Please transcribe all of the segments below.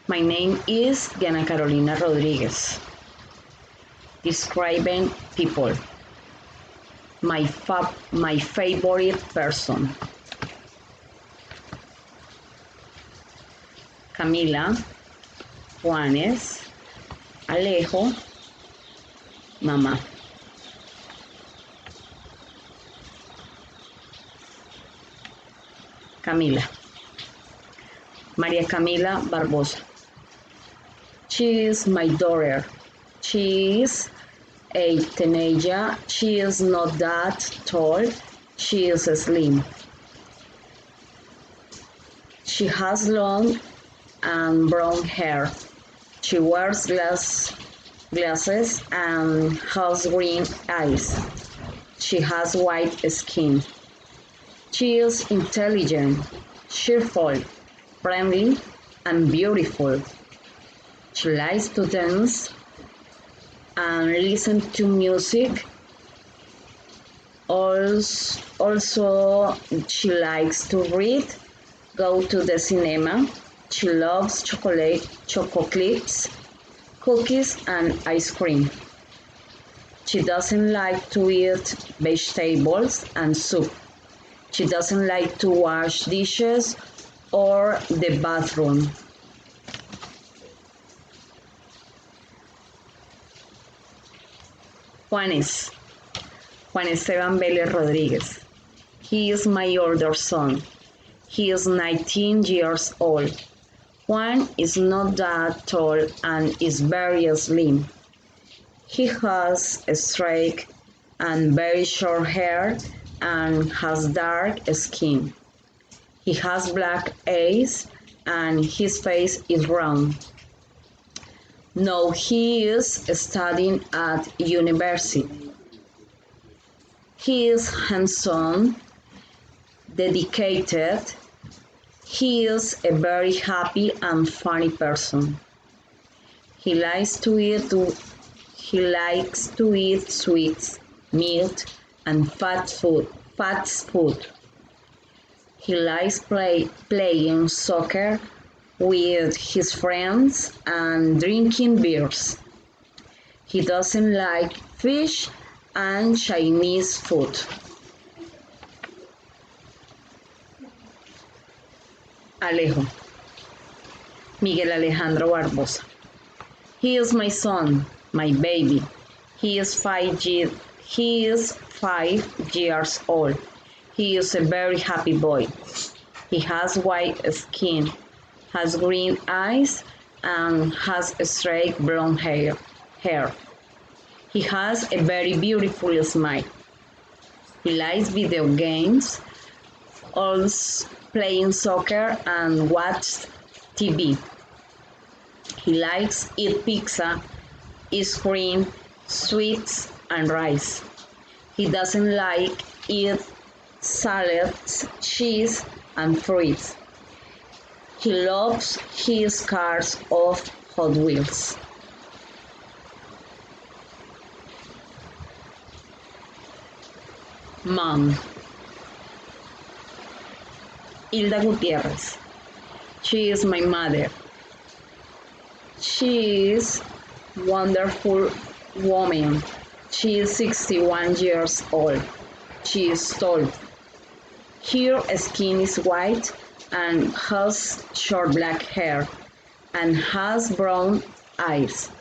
My name is Diana Carolina Rodriguez. Describing people. My favorite person. Camila, Juanes, Alejo, mamá. Camila. María Camila Barbosa. She is my daughter. She is a teenager. She is not that tall. She is slim. She has long and brown hair. She wears glasses and has green eyes. She has white skin. She is intelligent, cheerful, friendly, and beautiful. She likes to dance and listen to music. Also, she likes to read, go to the cinema. She loves chocolates, cookies, and ice cream. She doesn't like to eat vegetables and soup. She doesn't like to wash dishes or the bathroom. Juanes. Juan Esteban Vélez Rodríguez. He is my older son. He is 19 years old. Juan is not that tall and is very slim. He has straight and very short hair and has dark skin. He has black eyes and his face is round. Now he is studying at university. He is handsome, dedicated. He is a very happy and funny person. He likes to eat sweets, meat, and fast food. He likes playing soccer with his friends and drinking beers. He doesn't like fish and Chinese food. Alejo. Miguel Alejandro Barbosa. He is my son, my baby. He is 5 years old. He is a very happy boy. He has white skin, has green eyes, and has straight blonde hair. He has a very beautiful smile. He likes video games, also playing soccer and watch TV. He likes eat pizza, ice cream, sweets, and rice. He doesn't like eat salads, cheese, and fruits. He loves his cars of Hot Wheels. Mom. Hilda Gutierrez. She is my mother. She is a wonderful woman. She is 61 years old. She is tall. Her skin is white and has short black hair and has brown eyes.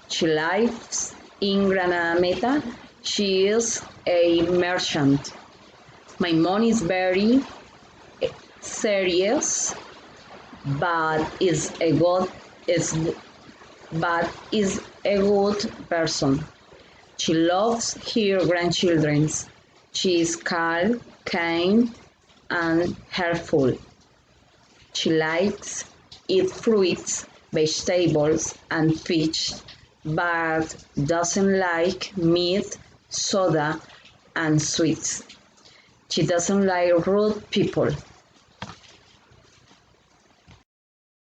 She lives in Granada Meta. She is a merchant. My mom is very serious, but is a good person. She loves her grandchildren. She is calm, kind, and helpful. She likes eat fruits, vegetables, and fish, but doesn't like meat, soda, and sweets. She doesn't like rude people.